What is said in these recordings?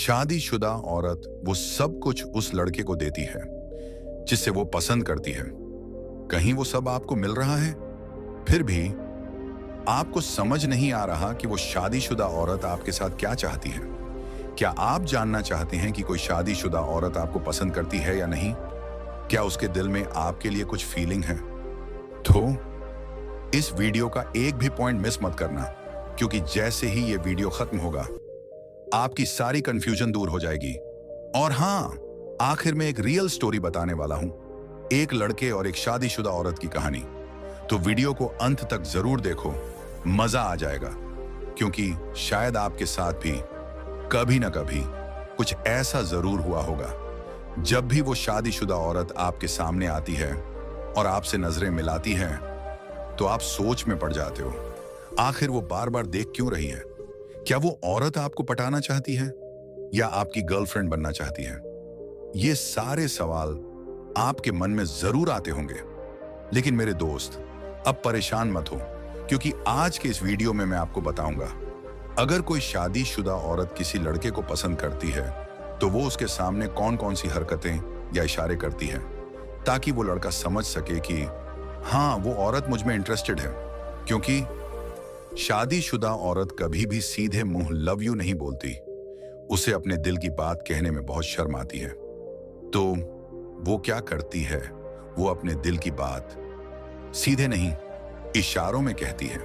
शादीशुदा औरत वो सब कुछ उस लड़के को देती है जिससे वो पसंद करती है। कहीं वो सब आपको मिल रहा है, फिर भी आपको समझ नहीं आ रहा कि वो शादीशुदा औरत आपके साथ क्या चाहती है। क्या आप जानना चाहते हैं कि कोई शादीशुदा औरत आपको पसंद करती है या नहीं? क्या उसके दिल में आपके लिए कुछ फीलिंग है? तो इस वीडियो का एक भी पॉइंट मिस मत करना, क्योंकि जैसे ही ये वीडियो खत्म होगा आपकी सारी कंफ्यूजन दूर हो जाएगी। और हाँ, आखिर में एक रियल स्टोरी बताने वाला हूं, एक लड़के और एक शादीशुदा औरत की कहानी। तो वीडियो को अंत तक जरूर देखो, मजा आ जाएगा, क्योंकि शायद आपके साथ भी कभी ना कभी कुछ ऐसा जरूर हुआ होगा। जब भी वो शादीशुदा औरत आपके सामने आती है और आपसे नजरें मिलाती है, तो आप सोच में पड़ जाते हो, आखिर वो बार बार देख क्यों रही है? क्या वो औरत आपको पटाना चाहती है या आपकी गर्लफ्रेंड बनना चाहती है? ये सारे सवाल आपके मन में जरूर आते होंगे। लेकिन मेरे दोस्त, अब परेशान मत हो, क्योंकि आज के इस वीडियो में मैं आपको बताऊंगा, अगर कोई शादीशुदा औरत किसी लड़के को पसंद करती है तो वो उसके सामने कौन कौन सी हरकतें या इशारे करती है, ताकि वो लड़का समझ सके कि हाँ, वो औरत मुझ में इंटरेस्टेड है। क्योंकि शादीशुदा औरत कभी भी सीधे मुंह लव यू नहीं बोलती, उसे अपने दिल की बात कहने में बहुत शर्म आती है। तो वो क्या करती है, वो अपने दिल की बात सीधे नहीं, इशारों में कहती है।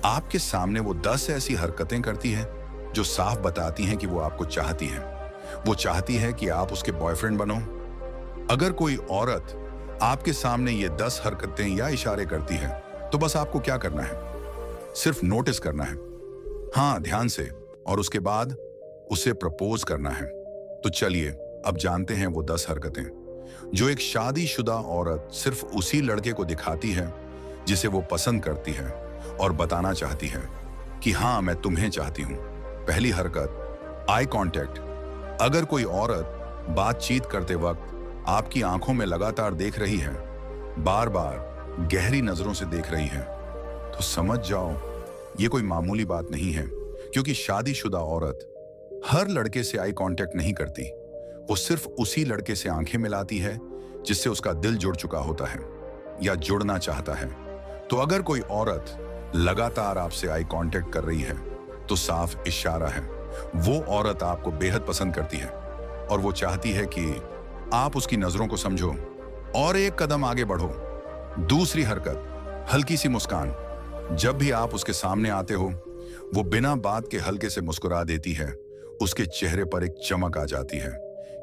आपके सामने वो 10 ऐसी हरकतें करती है जो साफ बताती हैं कि वो आपको चाहती है। वो चाहती है कि आप उसके बॉयफ्रेंड बनो। अगर कोई औरत आपके सामने ये 10 हरकतें या इशारे करती है, तो बस आपको क्या करना है? सिर्फ नोटिस करना है, हाँ, ध्यान से, और उसके बाद उसे प्रपोज करना है। तो चलिए अब जानते हैं वो 10 हरकतें जो एक शादीशुदा औरत सिर्फ उसी लड़के को दिखाती है जिसे वो पसंद करती है, और बताना चाहती है कि हाँ, मैं तुम्हें चाहती हूं। पहली हरकत, आई कांटेक्ट। अगर कोई औरत बातचीत करते वक्त आपकी आंखों में लगातार देख रही है, बार बार गहरी नजरों से देख रही है, तो समझ जाओ ये कोई मामूली बात नहीं है। क्योंकि शादीशुदा औरत हर लड़के से आई कांटेक्ट नहीं करती, वो सिर्फ उसी लड़के से आंखें मिलाती है जिससे उसका दिल जुड़ चुका होता है या जुड़ना चाहता है। तो अगर कोई औरत लगातार आपसे आई कांटेक्ट कर रही है, तो साफ इशारा है, वो औरत आपको बेहद पसंद करती है और वो चाहती है कि आप उसकी नजरों को समझो और एक कदम आगे बढ़ो। दूसरी हरकत, हल्की सी मुस्कान। जब भी आप उसके सामने आते हो, वो बिना बात के हल्के से मुस्कुरा देती है, उसके चेहरे पर एक चमक आ जाती है,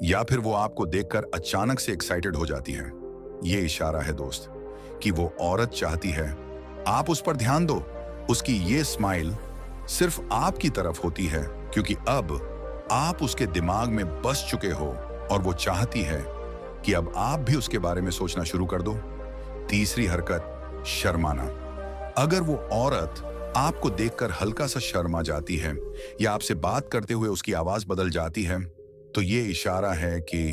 या फिर वो आपको देखकर अचानक से एक्साइटेड हो जाती है। ये इशारा है दोस्त कि वो औरत चाहती है आप उस पर ध्यान दो। उसकी ये स्माइल सिर्फ आपकी तरफ होती है, क्योंकि अब आप उसके दिमाग में बस चुके हो और वो चाहती है कि अब आप भी उसके बारे में सोचना शुरू कर दो। तीसरी हरकत, शर्माना। अगर वो औरत आपको देखकर हल्का सा शर्मा जाती है या आपसे बात करते हुए उसकी आवाज बदल जाती है, तो ये इशारा है कि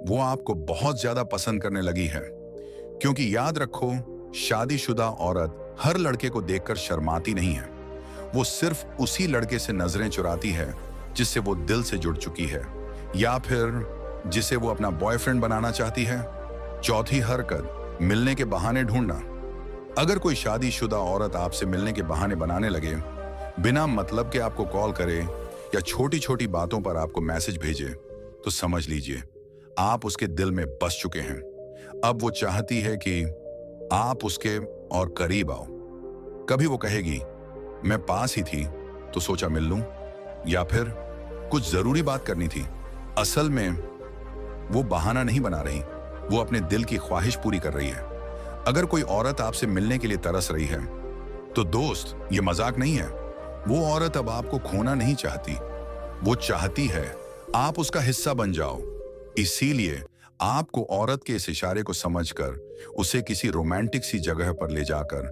वो आपको बहुत ज्यादा पसंद करने लगी है। क्योंकि याद रखो, शादीशुदा औरत हर लड़के को देखकर शर्माती नहीं है, वो सिर्फ उसी लड़के से नजरें चुराती है जिससे वो दिल से जुड़ चुकी है, या फिर जिसे वो अपना बॉयफ्रेंड बनाना चाहती है। चौथी हरकत, मिलने के बहाने ढूंढना। अगर कोई शादीशुदा औरत आपसे मिलने के बहाने बनाने लगे, बिना मतलब के आपको कॉल करे या छोटी छोटी बातों पर आपको मैसेज भेजे, तो समझ लीजिए आप उसके दिल में बस चुके हैं। अब वो चाहती है कि आप उसके और करीब आओ। कभी वो कहेगी, मैं पास ही थी तो सोचा मिल लूं, या फिर कुछ जरूरी बात करनी थी। असल में वो बहाना नहीं बना रही, वो अपने दिल की ख्वाहिश पूरी कर रही है। अगर कोई औरत आपसे मिलने के लिए तरस रही है, तो दोस्त, ये मजाक नहीं है। वो औरत अब आपको खोना नहीं चाहती, वो चाहती है आप उसका हिस्सा बन जाओ। इसीलिए आपको औरत के इस इशारे को समझकर उसे किसी रोमांटिक सी जगह पर ले जाकर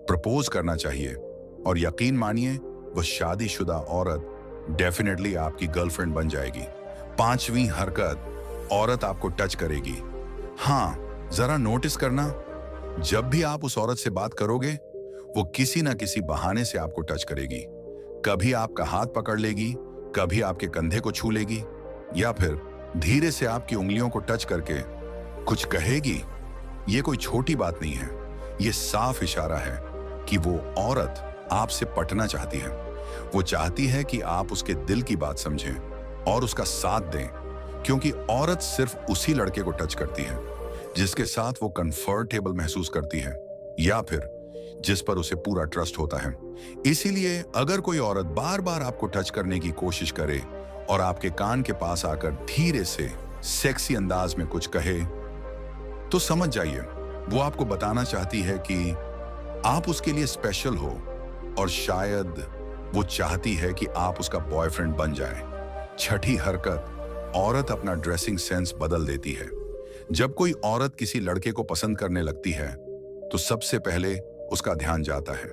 प्रपोज करना चाहिए, और यकीन मानिए वह शादीशुदा औरत डेफिनेटली आपकी गर्लफ्रेंड बन जाएगी। पांचवी हरकत, औरत आपको टच करेगी। हाँ, जरा नोटिस करना, जब भी आप उस औरत से बात करोगे, वो किसी ना किसी बहाने से आपको टच करेगी। कभी आपका हाथ पकड़ लेगी, कभी आपके कंधे को छू लेगी, या फिर धीरे से आपकी उंगलियों को टच करके कुछ कहेगी, ये कोई छोटी बात नहीं है। ये साफ इशारा है कि वो औरत आपसे पटना चाहती है। वो चाहती है कि आप उसके दिल की बात समझें और उसका साथ दें, क्योंकि औरत सिर्फ उसी लड़के को टच करती है जिसके साथ वो कंफर्टेबल महसूस करती है या फिर जिस पर उसे पूरा ट्रस्ट होता है। इसीलिए अगर कोई औरत बार बार आपको टच करने की कोशिश करे और आपके कान के पास आकर धीरे से सेक्सी अंदाज में कुछ कहे, तो समझ जाइए वो आपको बताना चाहती है कि आप उसके लिए स्पेशल हो और शायद वो चाहती है कि आप उसका बॉयफ्रेंड बन जाए। छठी हरकत, औरत अपना ड्रेसिंग सेंस बदल देती है। जब कोई औरत किसी लड़के को पसंद करने लगती है तो सबसे पहले उसका ध्यान जाता है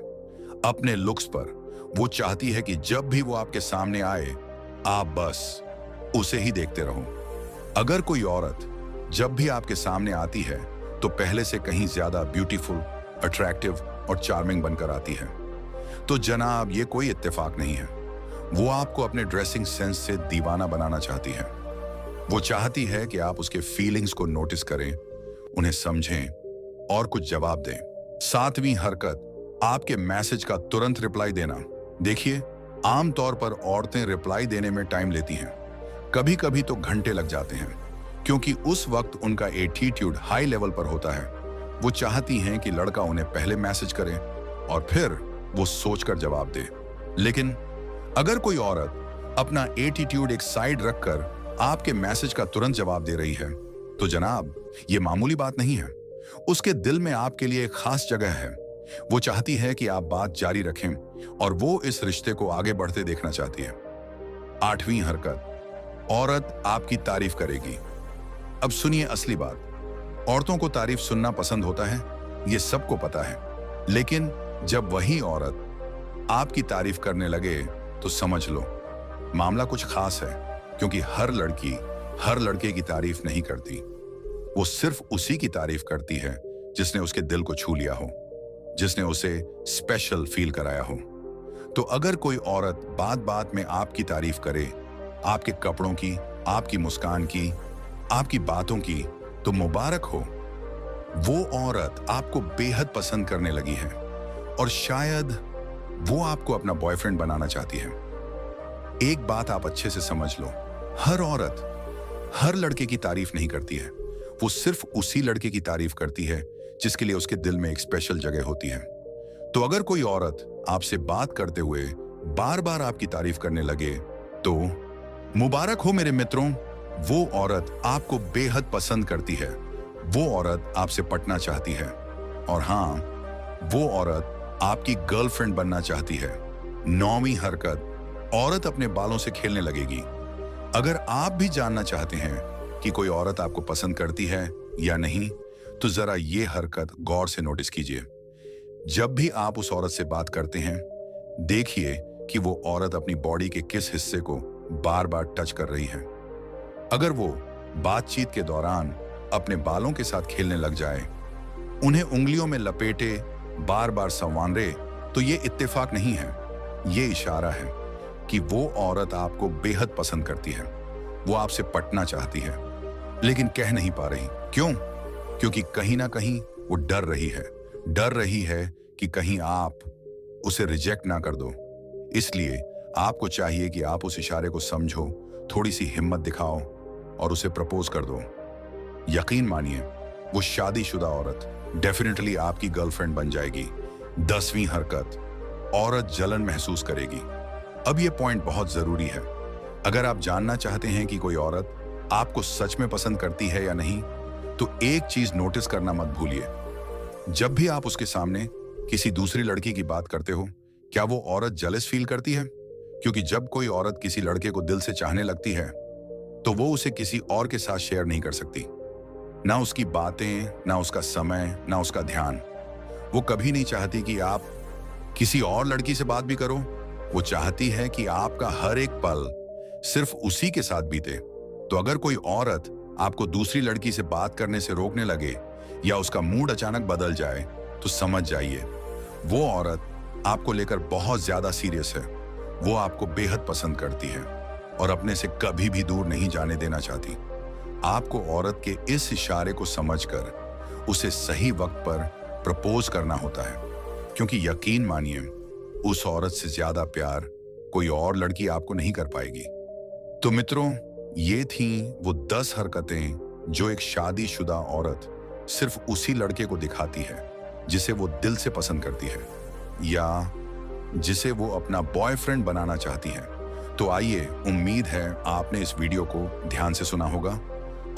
अपने लुक्स पर। वो चाहती है कि जब भी वो आपके सामने आए आप बस उसे ही देखते रहो। अगर कोई औरत जब भी आपके सामने आती है तो पहले से कहीं ज्यादा ब्यूटीफुल, अट्रैक्टिव और चार्मिंग बनकर आती है, तो जनाब ये कोई इत्तेफाक नहीं है। वो आपको अपने ड्रेसिंग सेंस से दीवाना बनाना चाहती है। वो चाहती है कि आप उसके फीलिंग्स को नोटिस करें, उन्हें समझें और कुछ जवाब दें। सातवीं हरकत, आपके मैसेज का तुरंत रिप्लाई देना। देखिए, आमतौर पर औरतें रिप्लाई देने में टाइम लेती हैं, कभी कभी तो घंटे लग जाते हैं, क्योंकि उस वक्त उनका एटीट्यूड हाई लेवल पर होता है। वो चाहती हैं कि लड़का उन्हें पहले मैसेज करे और फिर वो सोचकर जवाब दे। लेकिन अगर कोई औरत अपना एटीट्यूड एक साइड रखकर आपके मैसेज का तुरंत जवाब दे रही है, तो जनाब ये मामूली बात नहीं है। उसके दिल में आपके लिए एक खास जगह है। वो चाहती है कि आप बात जारी रखें और वो इस रिश्ते को आगे बढ़ते देखना चाहती है। आठवीं हरकत, औरत आपकी तारीफ करेगी। अब सुनिए असली बात, औरतों को तारीफ सुनना पसंद होता है, ये सबको पता है। लेकिन जब वही औरत आपकी तारीफ करने लगे तो समझ लो मामला कुछ खास है, क्योंकि हर लड़की हर लड़के की तारीफ नहीं करती। वो सिर्फ उसी की तारीफ करती है जिसने उसके दिल को छू लिया हो, जिसने उसे स्पेशल फील कराया हो। तो अगर कोई औरत बात बात में आपकी तारीफ करे, आपके कपड़ों की, आपकी मुस्कान की, आपकी बातों की, तो मुबारक हो। वो औरत आपको बेहद पसंद करने लगी है और शायद वो आपको अपना बॉयफ्रेंड बनाना चाहती है। एक बात आप अच्छे से समझ लो, हर औरत हर लड़के की तारीफ नहीं करती है। वो सिर्फ उसी लड़के की तारीफ करती है जिसके लिए उसके दिल में एक स्पेशल जगह होती है। तो अगर कोई औरत आपसे बात करते हुए बार बार आपकी तारीफ करने लगे, तो मुबारक हो मेरे मित्रों, वो औरत आपको बेहद पसंद करती है। वो औरत आपसे पटना चाहती है और हाँ, वो औरत आपकी गर्लफ्रेंड बनना चाहती है। नौवीं हरकत, औरत अपने बालों से खेलने लगेगी। अगर आप भी जानना चाहते हैं कि कोई औरत आपको पसंद करती है या नहीं, तो जरा ये हरकत गौर से नोटिस कीजिए। जब भी आप उस औरत से बात करते हैं, देखिए कि वो औरत अपनी बॉडी के किस हिस्से को बार बार टच कर रही है। अगर वो बातचीत के दौरान अपने बालों के साथ खेलने लग जाए, उन्हें उंगलियों में लपेटे बार बार संवारे, तो ये इत्तेफाक नहीं है, ये इशारा है कि वो औरत आपको बेहद पसंद करती है। वो आपसे पटना चाहती है लेकिन कह नहीं पा रही। क्यों? क्योंकि कहीं ना कहीं वो डर रही है कि कहीं आप उसे रिजेक्ट ना कर दो। इसलिए आपको चाहिए कि आप उस इशारे को समझो, थोड़ी सी हिम्मत दिखाओ और उसे प्रपोज कर दो। यकीन मानिए, वो शादीशुदा औरत डेफिनेटली आपकी गर्लफ्रेंड बन जाएगी। 10वीं हरकत, औरत जलन महसूस करेगी। अब ये पॉइंट बहुत जरूरी है। अगर आप जानना चाहते हैं कि कोई औरत आपको सच में पसंद करती है या नहीं, तो एक चीज नोटिस करना मत भूलिए। जब भी आप उसके सामने किसी दूसरी लड़की की बात करते हो, क्या वो औरत जेलस फील करती है? क्योंकि जब कोई औरत किसी लड़के को दिल से चाहने लगती है, तो वो उसे किसी और के साथ शेयर नहीं कर सकती। ना उसकी बातें, ना उसका समय, ना उसका ध्यान। वो कभी नहीं चाहती कि आप किसी और लड़की से बात भी करो। वो चाहती है कि आपका हर एक पल सिर्फ उसी के साथ बीते। तो अगर कोई औरत आपको दूसरी लड़की से बात करने से रोकने लगे या उसका मूड अचानक बदल जाए, तो समझ जाइए वो औरत आपको लेकर बहुत ज्यादा सीरियस है। वो आपको बेहद पसंद करती है। और अपने से कभी भी दूर नहीं जाने देना चाहती। आपको औरत के इस इशारे को समझकर उसे सही वक्त पर प्रपोज करना होता है, क्योंकि यकीन मानिए उस औरत से ज्यादा प्यार कोई और लड़की आपको नहीं कर पाएगी। तो मित्रों, ये थी वो 10 हरकतें जो एक शादीशुदा औरत सिर्फ उसी लड़के को दिखाती है जिसे वो दिल से पसंद करती है या जिसे वो अपना बॉयफ्रेंड बनाना चाहती है। तो आइए, उम्मीद है आपने इस वीडियो को ध्यान से सुना होगा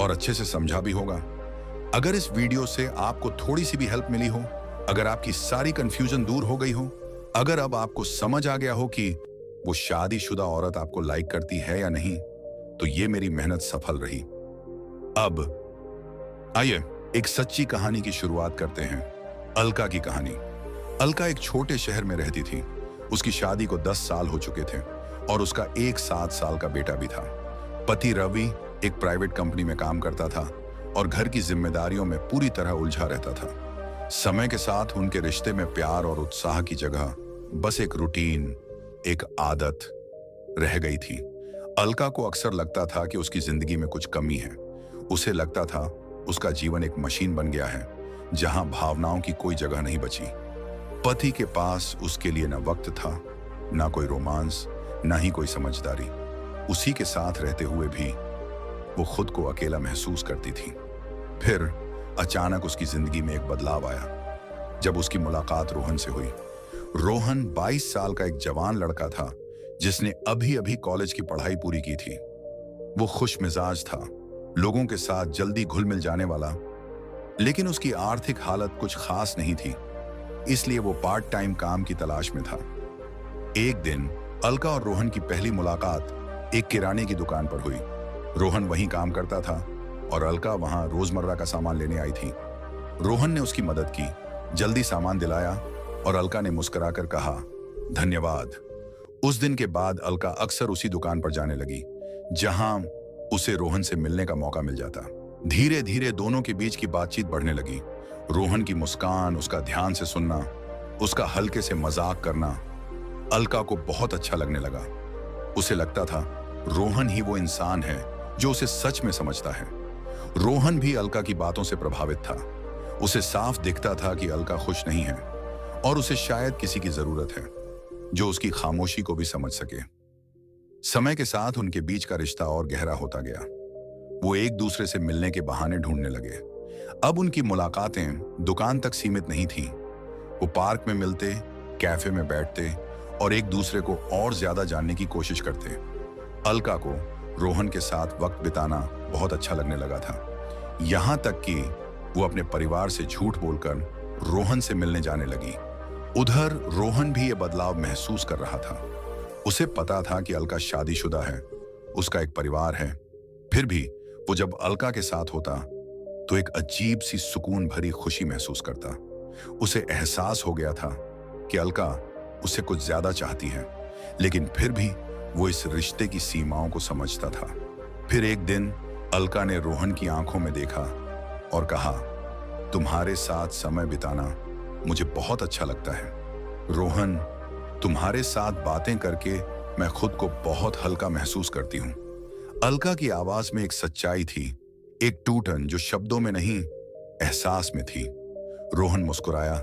और अच्छे से समझा भी होगा। अगर इस वीडियो से आपको थोड़ी सी भी हेल्प मिली हो, अगर आपकी सारी कंफ्यूजन दूर हो गई हो, अगर अब आपको समझ आ गया हो कि वो शादीशुदा औरत आपको लाइक करती है या नहीं, तो ये मेरी मेहनत सफल रही। अब आइए एक सच्ची कहानी की शुरुआत करते हैं। अलका की कहानी। अलका एक छोटे शहर में रहती थी। उसकी शादी को 10 साल हो चुके थे और उसका एक 7 साल का बेटा भी था। पति रवि एक प्राइवेट कंपनी में काम करता था और घर की जिम्मेदारियों में पूरी तरह उलझा रहता था। समय के साथ उनके रिश्ते में प्यार और उत्साह की जगह बस एक रूटीन, एक आदत रह गई थी। अलका को अक्सर लगता था कि उसकी जिंदगी में कुछ कमी है। उसे लगता था उसका जीवन एक मशीन बन गया है जहां भावनाओं की कोई जगह नहीं बची। पति के पास उसके लिए न वक्त था, ना कोई रोमांस, ना ही कोई समझदारी। उसी के साथ रहते हुए भी वो खुद को अकेला महसूस करती थी। फिर अचानक उसकी जिंदगी में एक बदलाव आया जब उसकी मुलाकात रोहन से हुई। रोहन 22 साल का एक जवान लड़का था जिसने अभी अभी कॉलेज की पढ़ाई पूरी की थी। वो खुश मिजाज था, लोगों के साथ जल्दी घुल मिल जाने वाला, लेकिन उसकी आर्थिक हालत कुछ खास नहीं थी, इसलिए वो पार्ट टाइम काम की तलाश में था। एक दिन अलका और रोहन की पहली मुलाकात एक किराने की दुकान पर हुई। रोहन वहीं काम करता था और अलका वहां रोजमर्रा का सामान लेने आई थी। रोहन ने उसकी मदद की, जल्दी सामान दिलाया और अलका ने मुस्कुराकर कहा, धन्यवाद। उस दिन के बाद अलका अक्सर उसी दुकान पर जाने लगी जहां उसे रोहन से मिलने का मौका मिल जाता। धीरे धीरे दोनों के बीच की बातचीत बढ़ने लगी। रोहन की मुस्कान, उसका ध्यान से सुनना, उसका हल्के से मजाक करना अलका को बहुत अच्छा लगने लगा। उसे लगता था रोहन ही वो इंसान है जो उसे सच में समझता है। रोहन भी अलका की बातों से प्रभावित था। उसे साफ दिखता था कि अलका खुश नहीं है और उसे शायद किसी की जरूरत है जो उसकी खामोशी को भी समझ सके। समय के साथ उनके बीच का रिश्ता और गहरा होता गया। वो एक दूसरे से मिलने के बहाने ढूंढने लगे। अब उनकी मुलाकातें दुकान तक सीमित नहीं थीं। वो पार्क में मिलते, कैफे में बैठते और एक दूसरे को और ज्यादा जानने की कोशिश करते। अलका को रोहन के साथ वक्त बिताना बहुत अच्छा लगने लगा था, यहां तक कि वो अपने परिवार से झूठ बोलकर रोहन से मिलने जाने लगी। उधर रोहन भी ये बदलाव महसूस कर रहा था। उसे पता था कि अलका शादीशुदा है, उसका एक परिवार है। फिर भी वो जब अलका के साथ होता तो एक अजीब सी सुकून भरी खुशी महसूस करता। उसे एहसास हो गया था कि अलका उससे कुछ ज्यादा चाहती है, लेकिन फिर भी वो इस रिश्ते की सीमाओं को समझता था। फिर एक दिन अलका ने रोहन की आंखों में देखा और कहा, तुम्हारे साथ समय बिताना मुझे बहुत अच्छा लगता है। रोहन, तुम्हारे साथ बातें करके मैं खुद को बहुत हल्का महसूस करती हूँ। अलका की आवाज में एक सच्चाई थी, एक टूटन जो शब्दों में नहीं, एहसास में थी। रोहन मुस्कुराया,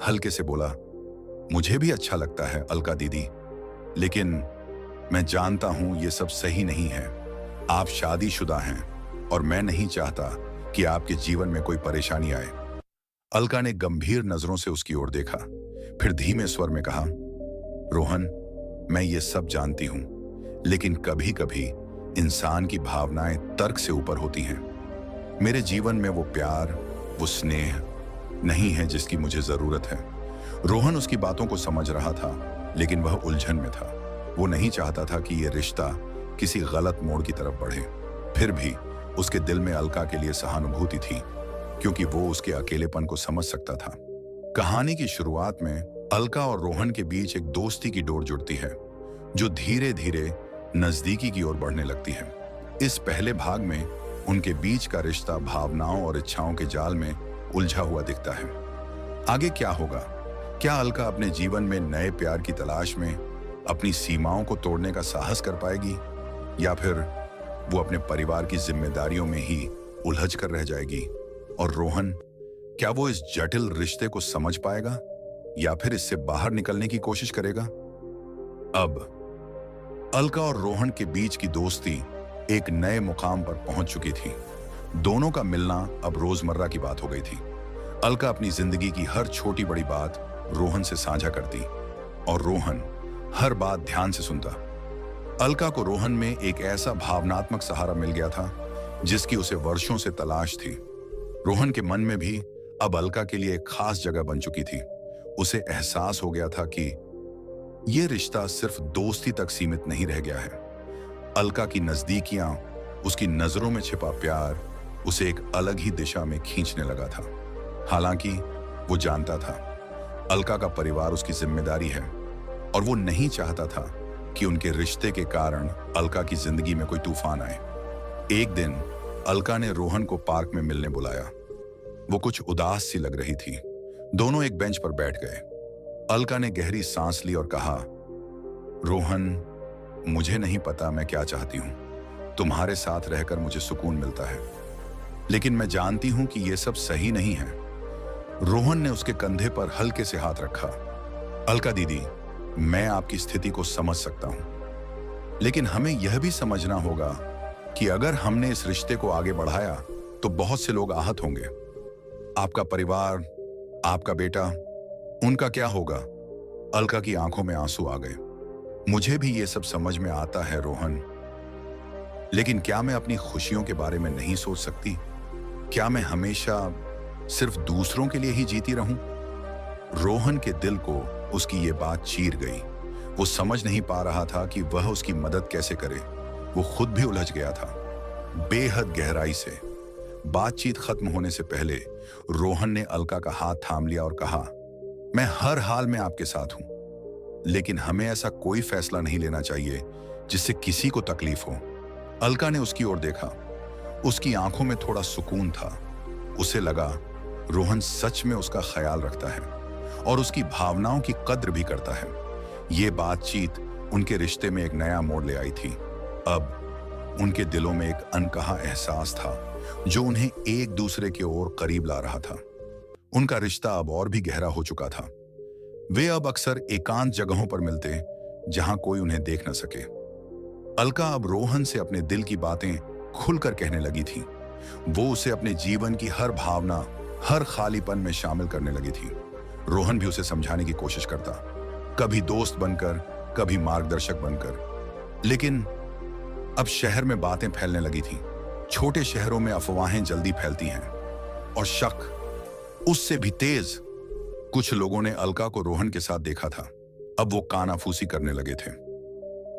हल्के से बोला, मुझे भी अच्छा लगता है अलका दीदी, लेकिन मैं जानता हूं ये सब सही नहीं है। आप शादीशुदा हैं और मैं नहीं चाहता कि आपके जीवन में कोई परेशानी आए। अलका ने गंभीर नजरों से उसकी ओर देखा, फिर धीमे स्वर में कहा, रोहन, मैं ये सब जानती हूं, लेकिन कभी कभी इंसान की भावनाएं तर्क से ऊपर होती हैं। मेरे जीवन में वो प्यार, वो स्नेह नहीं है जिसकी मुझे जरूरत है। रोहन उसकी बातों को समझ रहा था, लेकिन वह उलझन में था। वो नहीं चाहता था कि यह रिश्ता किसी गलत मोड़ की तरफ बढ़े। फिर भी उसके दिल में अलका के लिए सहानुभूति थी, क्योंकि वो उसके अकेलेपन को समझ सकता था। कहानी की शुरुआत में अलका और रोहन के बीच एक दोस्ती की डोर जुड़ती है, जो धीरे धीरे नजदीकी की ओर बढ़ने लगती है। इस पहले भाग में उनके बीच का रिश्ता भावनाओं और इच्छाओं के जाल में उलझा हुआ दिखता है। आगे क्या होगा? क्या अलका अपने जीवन में नए प्यार की तलाश में अपनी सीमाओं को तोड़ने का साहस कर पाएगी, या फिर वो अपने परिवार की जिम्मेदारियों में ही उलझ कर रह जाएगी? और रोहन, क्या वो इस जटिल रिश्ते को समझ पाएगा या फिर इससे बाहर निकलने की कोशिश करेगा? अब अलका और रोहन के बीच की दोस्ती एक नए मुकाम पर पहुंच चुकी थी। दोनों का मिलना अब रोजमर्रा की बात हो गई थी। अलका अपनी जिंदगी की हर छोटी बड़ी बात रोहन से साझा करती और रोहन हर बात ध्यान से सुनता। अलका को रोहन में एक ऐसा भावनात्मक सहारा मिल गया था जिसकी उसे वर्षों से तलाश थी। रोहन के मन में भी अब अलका के लिए एक खास जगह बन चुकी थी। उसे एहसास हो गया था कि यह रिश्ता सिर्फ दोस्ती तक सीमित नहीं रह गया है। अलका की नजदीकियां, उसकी नजरों में छिपा प्यार उसे एक अलग ही दिशा में खींचने लगा था। हालांकि वो जानता था अलका का परिवार उसकी जिम्मेदारी है और वो नहीं चाहता था कि उनके रिश्ते के कारण अलका की जिंदगी में कोई तूफान आए। एक दिन अलका ने रोहन को पार्क में मिलने बुलाया। वो कुछ उदास सी लग रही थी। दोनों एक बेंच पर बैठ गए। अलका ने गहरी सांस ली और कहा, रोहन, मुझे नहीं पता मैं क्या चाहती हूं। तुम्हारे साथ रहकर मुझे सुकून मिलता है, लेकिन मैं जानती हूं कि यह सब सही नहीं है। रोहन ने उसके कंधे पर हल्के से हाथ रखा। अलका दीदी, मैं आपकी स्थिति को समझ सकता हूं, लेकिन हमें यह भी समझना होगा कि अगर हमने इस रिश्ते को आगे बढ़ाया तो बहुत से लोग आहत होंगे। आपका परिवार, आपका बेटा, उनका क्या होगा? अलका की आंखों में आंसू आ गए। मुझे भी ये सब समझ में आता है रोहन, लेकिन क्या मैं अपनी खुशियों के बारे में नहीं सोच सकती? क्या मैं हमेशा सिर्फ दूसरों के लिए ही जीती रहूं? रोहन के दिल को उसकी ये बात चीर गई। वो समझ नहीं पा रहा था कि वह उसकी मदद कैसे करे। वो खुद भी उलझ गया था। बेहद गहराई से बातचीत खत्म होने से पहले रोहन ने अलका का हाथ थाम लिया और कहा, मैं हर हाल में आपके साथ हूं, लेकिन हमें ऐसा कोई फैसला नहीं लेना चाहिए जिससे किसी को तकलीफ हो। अलका ने उसकी ओर देखा। उसकी आंखों में थोड़ा सुकून था। उसे लगा रोहन सच में उसका ख्याल रखता है और उसकी भावनाओं की कद्र भी करता है। ये बातचीत उनके रिश्ते में एक नया मोड़ ले आई थी। अब उनके दिलों में एक अनकहा एहसास था जो उन्हें एक दूसरे की ओर करीब ला रहा था। उनका रिश्ता अब और भी गहरा हो चुका था। वे अब अक्सर एकांत जगहों पर मिलते जहां कोई उन्हें देख न सके। अलका अब रोहन से अपने दिल की बातें खुलकर कहने लगी थी। वो उसे अपने जीवन की हर भावना, हर खालीपन में शामिल करने लगी थी। रोहन भी उसे समझाने की कोशिश करता, कभी दोस्त बनकर, कभी मार्गदर्शक बनकर। लेकिन अब शहर में बातें फैलने लगी थी। छोटे शहरों में अफवाहें जल्दी फैलती हैं और शक उससे भी तेज। कुछ लोगों ने अलका को रोहन के साथ देखा था। अब वो कानाफूसी करने लगे थे।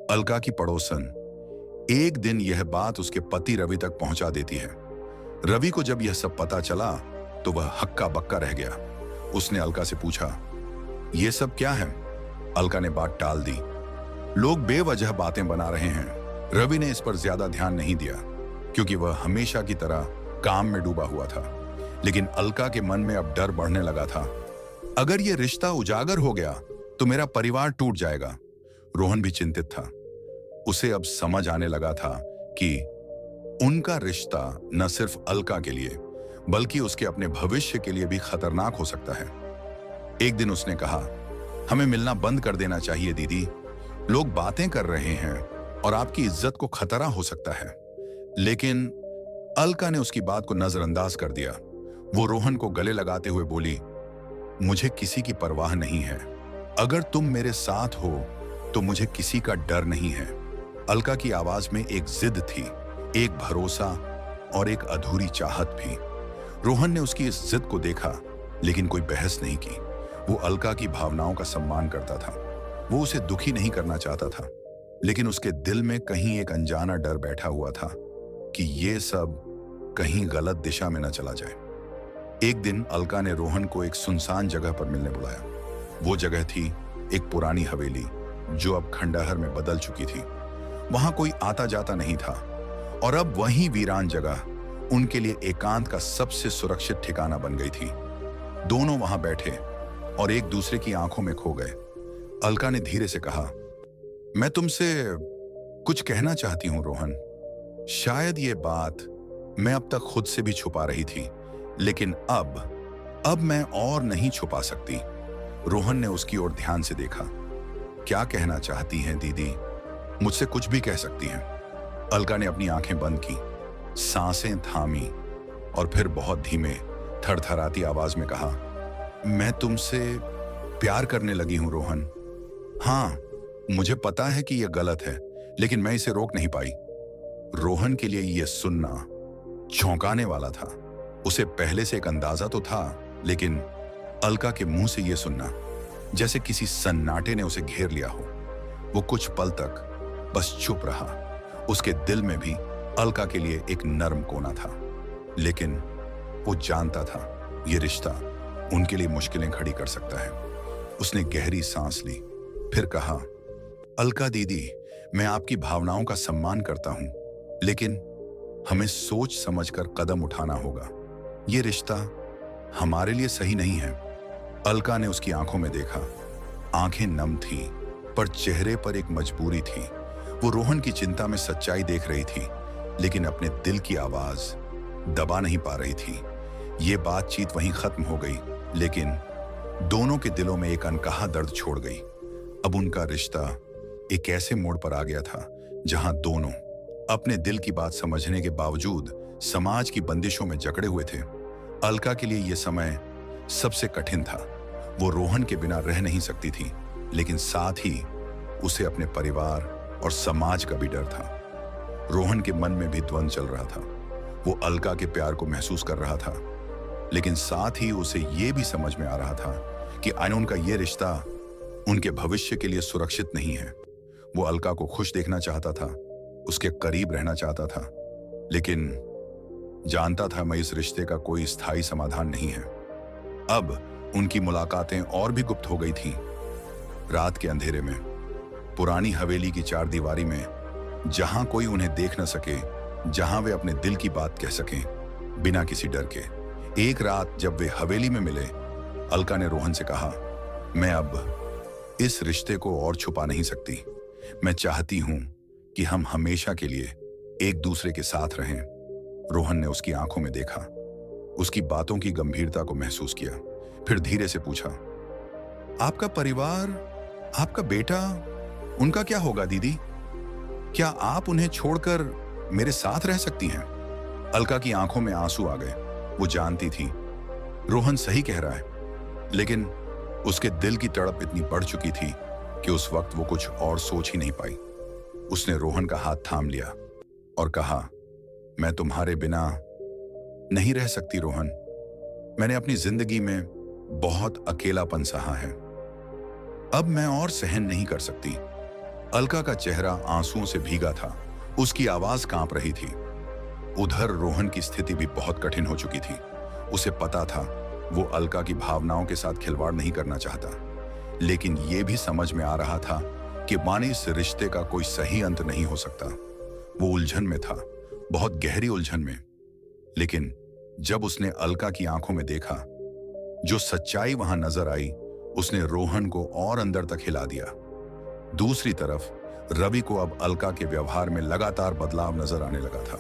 अलका की पड़ोसन एक दिन यह बात उसके पति रवि तक पहुंचा देती है। रवि को जब यह सब पता चला तो वह हक्का बक्का रह गया। उसने अलका से पूछा, यह सब क्या है? अलका ने बात टाल दी। लोग बेवजह बातें बना रहे हैं। रवि ने इस पर ज्यादा ध्यान नहीं दिया क्योंकि वह हमेशा की तरह काम में डूबा हुआ था। लेकिन अलका के मन में अब डर बढ़ने लगा था। अगर यह रिश्ता उजागर हो गया तो मेरा परिवार टूट जाएगा। रोहन भी चिंतित था। उसे अब समझ आने लगा था कि उनका रिश्ता न सिर्फ अलका के लिए बल्कि उसके अपने भविष्य के लिए भी खतरनाक हो सकता है। एक दिन उसने कहा, हमें मिलना बंद कर देना चाहिए दीदी। लोग बातें कर रहे हैं और आपकी इज्जत को खतरा हो सकता है। लेकिन अलका ने उसकी बात को नजरअंदाज कर दिया। वो रोहन को गले लगाते हुए बोली, मुझे किसी की परवाह नहीं है। अगर तुम मेरे साथ हो तो मुझे किसी का डर नहीं है। अलका की आवाज में एक जिद थी, एक भरोसा और एक अधूरी चाहत भी। रोहन ने उसकी इस जिद को देखा लेकिन कोई बहस नहीं की। वो अलका की भावनाओं का सम्मान करता था। वो उसे दुखी नहीं करना चाहता था, लेकिन उसके दिल में कहीं एक अनजाना डर बैठा हुआ था कि ये सब कहीं गलत दिशा में न चला जाए। एक दिन अलका ने रोहन को एक सुनसान जगह पर मिलने बुलाया। वो जगह थी एक पुरानी हवेली जो अब खंडहर में बदल चुकी थी। वहां कोई आता जाता नहीं था और अब वही वीरान जगह उनके लिए एकांत का सबसे सुरक्षित ठिकाना बन गई थी। दोनों वहां बैठे और एक दूसरे की आंखों में खो गए। अलका ने धीरे से कहा, मैं तुमसे कुछ कहना चाहती हूं रोहन। शायद ये बात मैं अब तक खुद से भी छुपा रही थी, लेकिन अब मैं और नहीं छुपा सकती। रोहन ने उसकी ओर ध्यान से देखा। क्या कहना चाहती हैं दीदी? मुझसे कुछ भी कह सकती हैं। अलका ने अपनी आंखें बंद की, सांसें थामी और फिर बहुत धीमे थरथराती आवाज में कहा, मैं तुमसे प्यार करने लगी हूं रोहन। हाँ, मुझे पता है कि यह गलत है, लेकिन मैं इसे रोक नहीं पाई। रोहन के लिए यह सुनना चौंकाने वाला था। उसे पहले से एक अंदाजा तो था, लेकिन अलका के मुंह से यह सुनना, जैसे किसी सन्नाटे ने उसे घेर लिया हो। वो कुछ पल तक बस चुप रहा। उसके दिल में भी अलका के लिए एक नर्म कोना था, लेकिन वो जानता था ये रिश्ता उनके लिए मुश्किलें खड़ी कर सकता है। उसने गहरी सांस ली, फिर कहा, अलका दीदी, मैं आपकी भावनाओं का सम्मान करता हूं, लेकिन हमें सोच समझकर कदम उठाना होगा। ये रिश्ता हमारे लिए सही नहीं है। अलका ने उसकी आंखों में देखा। आंखें नम थी, पर चेहरे पर एक मजबूरी थी। वो रोहन की चिंता में सच्चाई देख रही थी, लेकिन अपने दिल की आवाज दबा नहीं पा रही थी। ये बातचीत वहीं खत्म हो गई, लेकिन दोनों के दिलों में एक अनकहा दर्द छोड़ गई। अब उनका रिश्ता एक ऐसे मोड़ पर आ गया था जहां दोनों अपने दिल की बात समझने के बावजूद समाज की बंदिशों में जकड़े हुए थे। अलका के लिए यह समय सबसे कठिन था। वो रोहन के बिना रह नहीं सकती थी, लेकिन साथ ही उसे अपने परिवार और समाज का भी डर था। रोहन के मन में भी द्वंद्व चल रहा था। वो अलका के प्यार को महसूस कर रहा था, लेकिन साथ ही उसे यह भी समझ में आ रहा था कि उनका यह रिश्ता उनके भविष्य के लिए सुरक्षित नहीं है। वो अलका को खुश देखना चाहता था, उसके करीब रहना चाहता था, लेकिन जानता था मैं इस रिश्ते का कोई स्थायी समाधान नहीं है। अब उनकी मुलाकातें और भी गुप्त हो गई थीं। रात के अंधेरे में, पुरानी हवेली की चार दीवारी में, जहां कोई उन्हें देख न सके, जहां वे अपने दिल की बात कह सकें बिना किसी डर के। एक रात जब वे हवेली में मिले, अलका ने रोहन से कहा, मैं अब इस रिश्ते को और छुपा नहीं सकती। मैं चाहती हूं कि हम हमेशा के लिए एक दूसरे के साथ रहें। रोहन ने उसकी आंखों में देखा, उसकी बातों की गंभीरता को महसूस किया, फिर धीरे से पूछा, आपका परिवार, आपका बेटा, उनका क्या होगा दीदी? क्या आप उन्हें छोड़कर मेरे साथ रह सकती हैं? अलका की आंखों में आंसू आ गए। वो जानती थी रोहन सही कह रहा है, लेकिन उसके दिल की तड़प इतनी बढ़ चुकी थी कि उस वक्त वो कुछ और सोच ही नहीं पाई। उसने रोहन का हाथ थाम लिया और कहा, मैं तुम्हारे बिना नहीं रह सकती रोहन। मैंने अपनी जिंदगी में बहुत अकेलापन सहा है। अब मैं और सहन नहीं कर सकती। अलका का चेहरा आंसुओं से भीगा था, उसकी आवाज कांप रही थी। उधर रोहन की स्थिति भी बहुत कठिन हो चुकी थी। उसे पता था वो अलका की भावनाओं के साथ खिलवाड़ नहीं करना चाहता, लेकिन यह भी समझ में आ रहा था कि माने इस रिश्ते का कोई सही अंत नहीं हो सकता। वो उलझन में था, बहुत गहरी उलझन में। लेकिन जब उसने अलका की आंखों में देखा, जो सच्चाई वहां नजर आई, उसने रोहन को और अंदर तक हिला दिया। दूसरी तरफ रवि को अब अलका के व्यवहार में लगातार बदलाव नजर आने लगा था।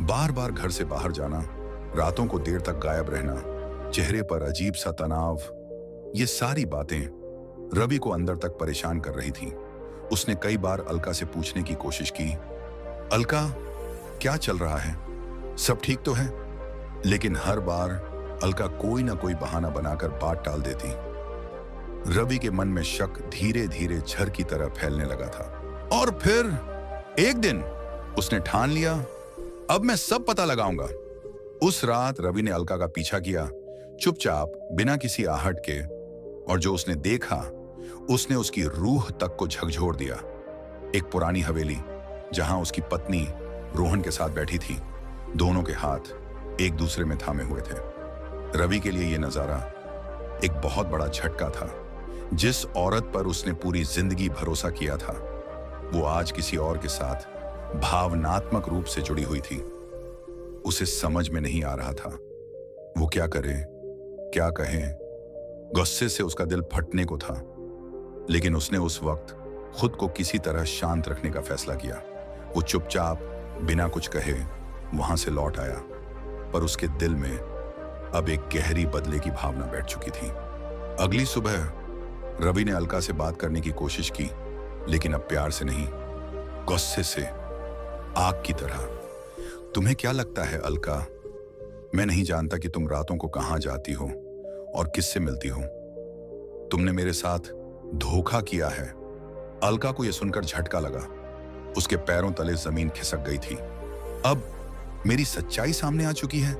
बार बार घर से बाहर जाना, रातों को देर तक गायब रहना, चेहरे पर अजीब सा तनाव, ये सारी बातें रवि को अंदर तक परेशान कर रही थी। उसने कई बार अलका से पूछने की कोशिश की, अलका क्या चल रहा है, सब ठीक तो है? लेकिन हर बार अलका कोई ना कोई बहाना बनाकर बात टाल देती। रवि के मन में शक धीरे धीरे झर की तरह फैलने लगा था। और फिर एक दिन उसने ठान लिया, अब मैं सब पता लगाऊंगा। उस रात रवि ने अलका का पीछा किया, चुपचाप, बिना किसी आहट के, और जो उसने देखा उसने उसकी रूह तक को झकझोर दिया। एक पुरानी हवेली जहां उसकी पत्नी रोहन के साथ बैठी थी, दोनों के हाथ एक दूसरे में थामे हुए थे। रवि के लिए यह नजारा एक बहुत बड़ा झटका था। जिस औरत पर उसने पूरी जिंदगी भरोसा किया था, वो आज किसी और के साथ भावनात्मक रूप से जुड़ी हुई थी। उसे समझ में नहीं आ रहा था वो क्या करे, क्या कहे। गुस्से से उसका दिल फटने को था, लेकिन उसने उस वक्त खुद को किसी तरह शांत रखने का फैसला किया। वो चुपचाप बिना कुछ कहे वहां से लौट आया, पर उसके दिल में अब एक गहरी बदले की भावना बैठ चुकी थी। अगली सुबह रवि ने अलका से बात करने की कोशिश की, लेकिन अब प्यार से नहीं, गुस्से से, आग की तरह। तुम्हें क्या लगता है अलका, मैं नहीं जानता कि तुम रातों को कहां जाती हो और किससे मिलती हो। तुमने मेरे साथ धोखा किया है। अलका को यह सुनकर झटका लगा। उसके पैरों तले जमीन खिसक गई थी। अब मेरी सच्चाई सामने आ चुकी है।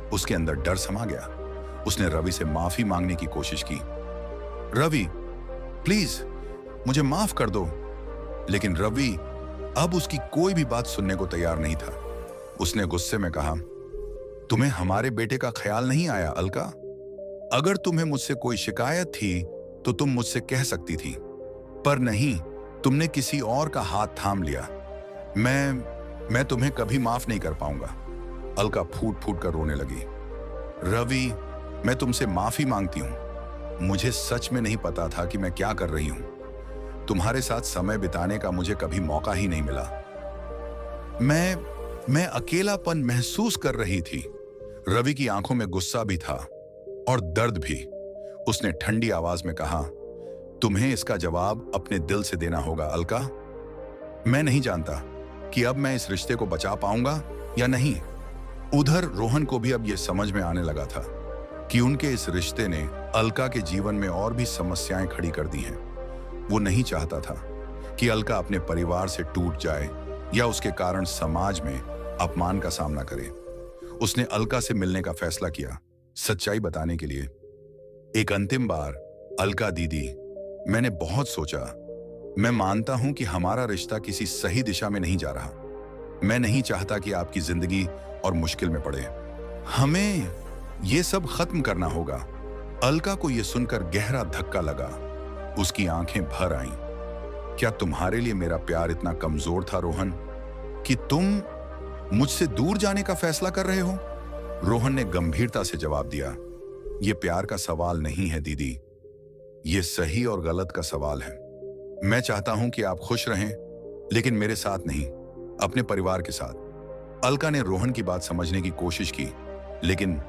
उसके अंदर डर समा गया। उसने रवि से माफी मांगने की कोशिश की। रवि, प्लीज मुझे माफ कर दो। लेकिन रवि अब उसकी कोई भी बात सुनने को तैयार नहीं था। उसने गुस्से में कहा, तुम्हें हमारे बेटे का ख्याल नहीं आया अलका? अगर तुम्हें मुझसे कोई शिकायत थी तो तुम मुझसे कह सकती थी, पर नहीं, तुमने किसी और का हाथ थाम लिया। मैं तुम्हें कभी माफ नहीं कर पाऊंगा। अलका फूट फूट कर रोने लगी। रवि, मैं तुमसे माफी मांगती हूं। मुझे सच में नहीं पता था कि मैं क्या कर रही हूं। तुम्हारे साथ समय बिताने का मुझे कभी मौका ही नहीं मिला। मैं अकेलापन महसूस कर रही थी। रवि की आंखों में गुस्सा भी था और दर्द भी। उसने ठंडी आवाज में कहा, तुम्हें इसका जवाब अपने दिल से देना होगा अलका। मैं नहीं जानता कि अब मैं इस रिश्ते को बचा पाऊंगा या नहीं। उधर रोहन को भी अब यह समझ में आने लगा था कि उनके इस रिश्ते ने अलका के जीवन में और भी समस्याएं खड़ी कर दी हैं। वो नहीं चाहता था कि अलका अपने परिवार से टूट जाए या उसके कारण समाज में अपमान का सामना करे। उसने अलका से मिलने का फैसला किया, सच्चाई बताने के लिए। एक अंतिम बार, अलका दीदी, मैंने बहुत सोचा। मैं मानता हूं कि हमारा रिश्ता किसी सही दिशा में नहीं जा रहा। मैं नहीं चाहता कि आपकी जिंदगी और मुश्किल में पड़े। हमें यह सब खत्म करना होगा। अलका को यह सुनकर गहरा धक्का लगा। उसकी आंखें भर आईं। क्या तुम्हारे लिए मेरा प्यार इतना कमजोर था रोहन, कि तुम मुझसे दूर जाने का फैसला कर रहे हो? रोहन ने गंभीरता से जवाब दिया, यह प्यार का सवाल नहीं है दीदी, यह सही और गलत का सवाल है। मैं चाहता हूं कि आप खुश रहें, लेकिन मेरे साथ नहीं, अपने परिवार के साथ। अलका ने रोहन की बात समझने की कोशिश की, लेकिन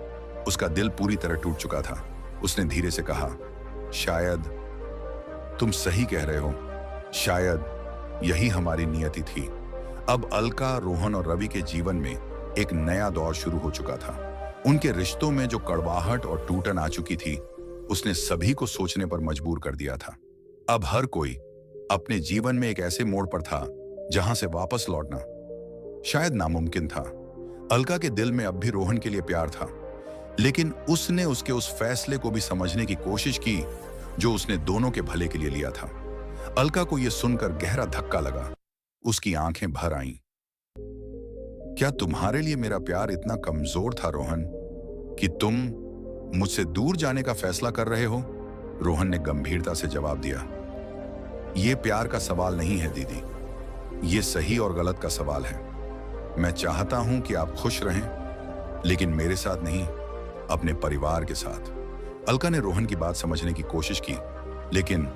उसका दिल पूरी तरह टूट चुका था। उसने धीरे से कहा, शायद तुम सही कह रहे हो, शायद यही हमारी नियति थी। अब अलका, रोहन और रवि के जीवन में एक नया दौर शुरू हो चुका था। उनके रिश्तों में जो कड़वाहट और टूटन आ चुकी थी, उसने सभी को सोचने पर मजबूर कर दिया था। अब हर कोई अपने जीवन में एक ऐसे मोड़ पर था जहां से वापस लौटना शायद नामुमकिन था। अलका के दिल में अब भी रोहन के लिए प्यार था, लेकिन उसने उसके उस फैसले को भी समझने की कोशिश की जो उसने दोनों के भले के लिए लिया था। अलका को यह सुनकर गहरा धक्का लगा। उसकी आंखें भर आईं। क्या तुम्हारे लिए मेरा प्यार इतना कमजोर था रोहन, कि तुम मुझसे दूर जाने का फैसला कर रहे हो? रोहन ने गंभीरता से जवाब दिया, यह प्यार का सवाल नहीं है दीदी, यह सही और गलत का सवाल है। मैं चाहता हूं कि आप खुश रहें, लेकिन मेरे साथ नहीं, अपने परिवार के साथ। अलका ने रोहन की बात समझने की कोशिश की, लेकिन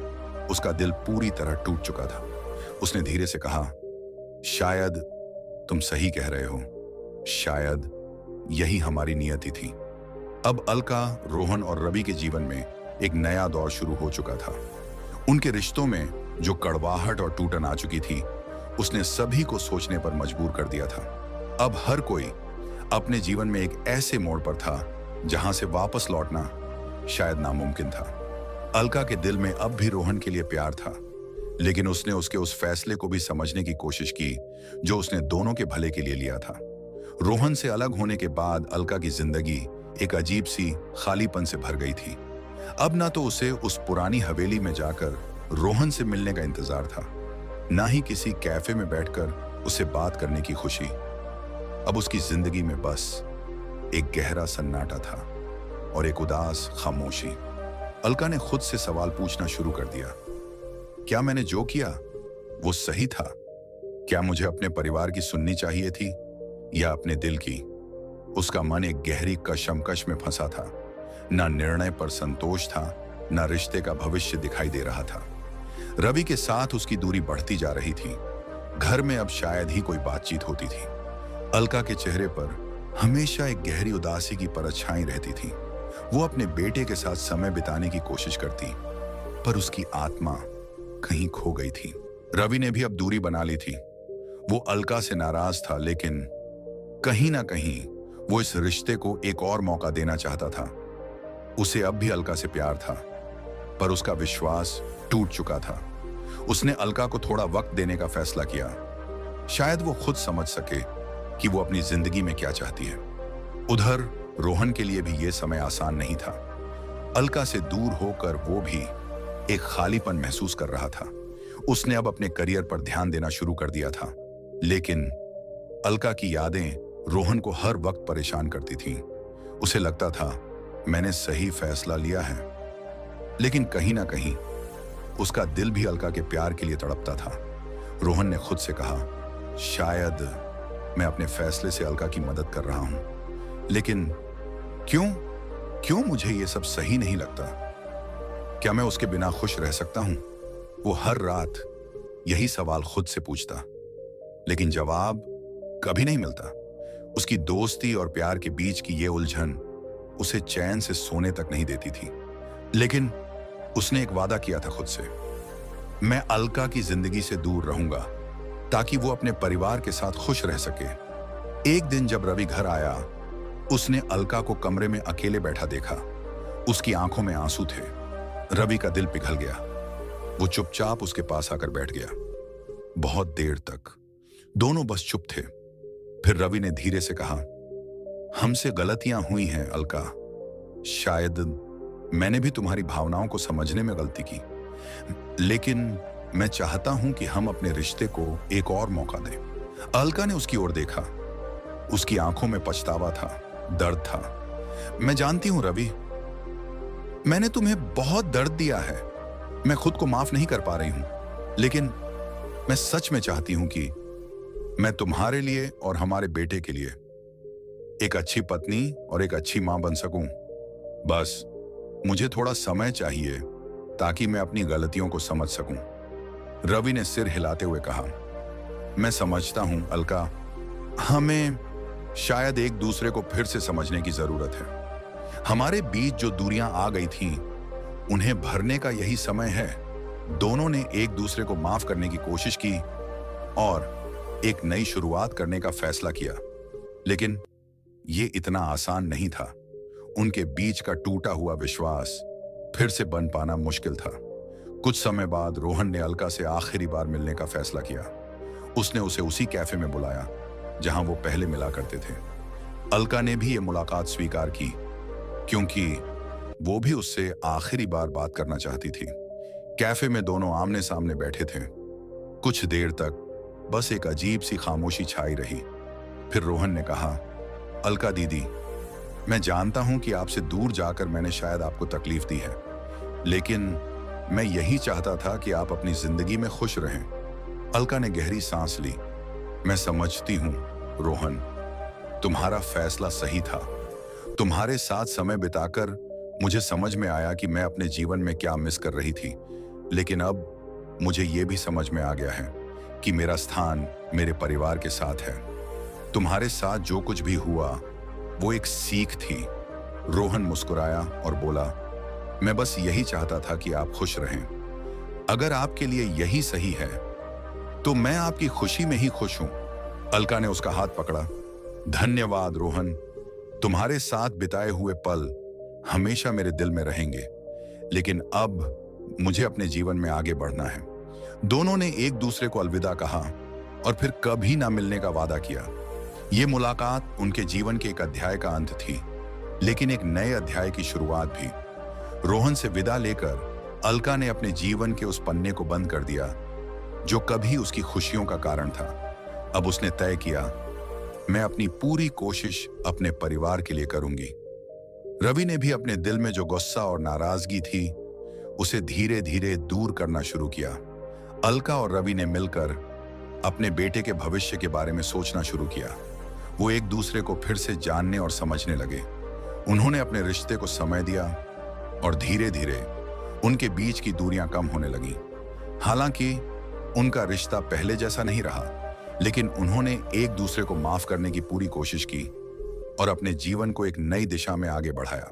उसका दिल पूरी तरह टूट चुका था। उसने धीरे से कहा, शायद तुम सही कह रहे हो, शायद यही हमारी नियति थी। अब अलका, रोहन और रवि के जीवन में एक नया दौर शुरू हो चुका था। उनके रिश्तों में जो कड़वाहट और टूटन आ चुकी थी, उसने सभी को सोचने पर मजबूर कर दिया था। अब हर कोई अपने जीवन में एक ऐसे मोड़ पर था जहां से वापस लौटना शायद नामुमकिन था। अलका के दिल में अब भी रोहन के लिए प्यार था, लेकिन उसने उसके उस फैसले को भी समझने की कोशिश की जो उसने दोनों के भले के लिए लिया था। रोहन से अलग होने के बाद अलका की जिंदगी एक अजीब सी खालीपन से भर गई थी। अब ना तो उसे उस पुरानी हवेली में जाकर रोहन से मिलने का इंतजार था, ना ही किसी कैफे में बैठकर उसे बात करने की खुशी। अब उसकी जिंदगी में बस एक गहरा सन्नाटा था और एक उदास खामोशी। अलका ने खुद से सवाल पूछना शुरू कर दिया, क्या मैंने जो किया वो सही था? क्या मुझे अपने परिवार की सुननी चाहिए थी या अपने दिल की? उसका मन एक गहरी कशमकश में फंसा था। ना निर्णय पर संतोष था, ना रिश्ते का भविष्य दिखाई दे रहा था। रवि के साथ उसकी दूरी बढ़ती जा रही थी। घर में अब शायद ही कोई बातचीत होती थी। अलका के चेहरे पर हमेशा एक गहरी उदासी की परत छाई रहती थी। वो अपने बेटे के साथ समय बिताने की कोशिश करती, पर उसकी आत्मा कहीं खो गई थी। रवि ने भी अब दूरी बना ली थी। वो अलका से नाराज था, लेकिन कहीं ना कहीं वो इस रिश्ते को एक और मौका देना चाहता था। उसे अब भी अलका से प्यार था, पर उसका विश्वास टूट चुका था। उसने अलका को थोड़ा वक्त देने का फैसला किया। शायद वो खुद समझ सके कि वो अपनी जिंदगी में क्या चाहती है। उधर रोहन के लिए भी ये समय आसान नहीं था। अलका से दूर होकर वो भी एक खालीपन महसूस कर रहा था। उसने अब अपने करियर पर ध्यान देना शुरू कर दिया था, लेकिन अलका की यादें रोहन को हर वक्त परेशान करती थीं। उसे लगता था मैंने सही फैसला लिया है, लेकिन कहीं ना कहीं उसका दिल भी अलका के प्यार के लिए तड़पता था। रोहन ने खुद से कहा, शायद मैं अपने फैसले से अलका की मदद कर रहा हूं, लेकिन क्यों मुझे ये सब सही नहीं लगता? क्या मैं उसके बिना खुश रह सकता हूं? वो हर रात यही सवाल खुद से पूछता, लेकिन जवाब कभी नहीं मिलता। उसकी दोस्ती और प्यार के बीच की ये उलझन उसे चैन से सोने तक नहीं देती थी। लेकिन उसने एक वादा किया था खुद से, मैं अलका की जिंदगी से दूर रहूंगा ताकि वो अपने परिवार के साथ खुश रह सके। एक दिन जब रवि घर आया, उसने अलका को कमरे में अकेले बैठा देखा। उसकी आंखों में आंसू थे। रवि का दिल पिघल गया। वो चुपचाप उसके पास आकर बैठ गया। बहुत देर तक दोनों बस चुप थे। फिर रवि ने धीरे से कहा, हमसे गलतियां हुई हैं अलका। शायद मैंने भी तुम्हारी भावनाओं को समझने में गलती की, लेकिन मैं चाहता हूं कि हम अपने रिश्ते को एक और मौका दें। अलका ने उसकी ओर देखा। उसकी आंखों में पछतावा था, दर्द था। मैं जानती हूं रवि, मैंने तुम्हें बहुत दर्द दिया है। मैं खुद को माफ नहीं कर पा रही हूं, लेकिन मैं सच में चाहती हूं कि मैं तुम्हारे लिए और हमारे बेटे के लिए एक अच्छी पत्नी और एक अच्छी मां बन सकूं। बस मुझे थोड़ा समय चाहिए ताकि मैं अपनी गलतियों को समझ सकूं। रवि ने सिर हिलाते हुए कहा, मैं समझता हूं अलका, हमें शायद एक दूसरे को फिर से समझने की जरूरत है। हमारे बीच जो दूरियां आ गई थीं, उन्हें भरने का यही समय है। दोनों ने एक दूसरे को माफ करने की कोशिश की और एक नई शुरुआत करने का फैसला किया, लेकिन ये इतना आसान नहीं था। उनके बीच का टूटा हुआ विश्वास फिर से बन पाना मुश्किल था। कुछ समय बाद रोहन ने अलका से आखिरी बार मिलने का फैसला किया। उसने उसे उसी कैफे में बुलाया जहां वो पहले मिला करते थे। अलका ने भी ये मुलाकात स्वीकार की, क्योंकि वो भी उससे आखिरी बार बात करना चाहती थी। कैफे में दोनों आमने सामने बैठे थे। कुछ देर तक बस एक अजीब सी खामोशी छाई रही। फिर रोहन ने कहा, अलका दीदी, मैं जानता हूं कि आपसे दूर जाकर मैंने शायद आपको तकलीफ दी है, लेकिन मैं यही चाहता था कि आप अपनी जिंदगी में खुश रहें। अलका ने गहरी सांस ली। मैं समझती हूं रोहन, तुम्हारा फैसला सही था। तुम्हारे साथ समय बिताकर मुझे समझ में आया कि मैं अपने जीवन में क्या मिस कर रही थी, लेकिन अब मुझे यह भी समझ में आ गया है कि मेरा स्थान मेरे परिवार के साथ है। तुम्हारे साथ जो कुछ भी हुआ वो एक सीख थी। रोहन मुस्कुराया और बोला, मैं बस यही चाहता था कि आप खुश रहें। अगर आपके लिए यही सही है तो मैं आपकी खुशी में ही खुश हूं। अलका ने उसका हाथ पकड़ा। धन्यवाद रोहन, तुम्हारे साथ बिताए हुए पल हमेशा मेरे दिल में रहेंगे, लेकिन अब मुझे अपने जीवन में आगे बढ़ना है। दोनों ने एक दूसरे को अलविदा कहा और फिर कभी ना मिलने का वादा किया। ये मुलाकात उनके जीवन के एक अध्याय का अंत थी, लेकिन एक नए अध्याय की शुरुआत भी। रोहन से विदा लेकर अलका ने अपने जीवन के उस पन्ने को बंद कर दिया जो कभी उसकी खुशियों का कारण था। अब उसने तय किया, मैं अपनी पूरी कोशिश अपने परिवार के लिए करूंगी। रवि ने भी अपने दिल में जो गुस्सा और नाराजगी थी उसे धीरे धीरे दूर करना शुरू किया। अलका और रवि ने मिलकर अपने बेटे के भविष्य के बारे में सोचना शुरू किया। वो एक दूसरे को फिर से जानने और समझने लगे। उन्होंने अपने रिश्ते को समय दिया और धीरे धीरे उनके बीच की दूरियां कम होने लगी। हालांकि उनका रिश्ता पहले जैसा नहीं रहा, लेकिन उन्होंने एक दूसरे को माफ करने की पूरी कोशिश की और अपने जीवन को एक नई दिशा में आगे बढ़ाया।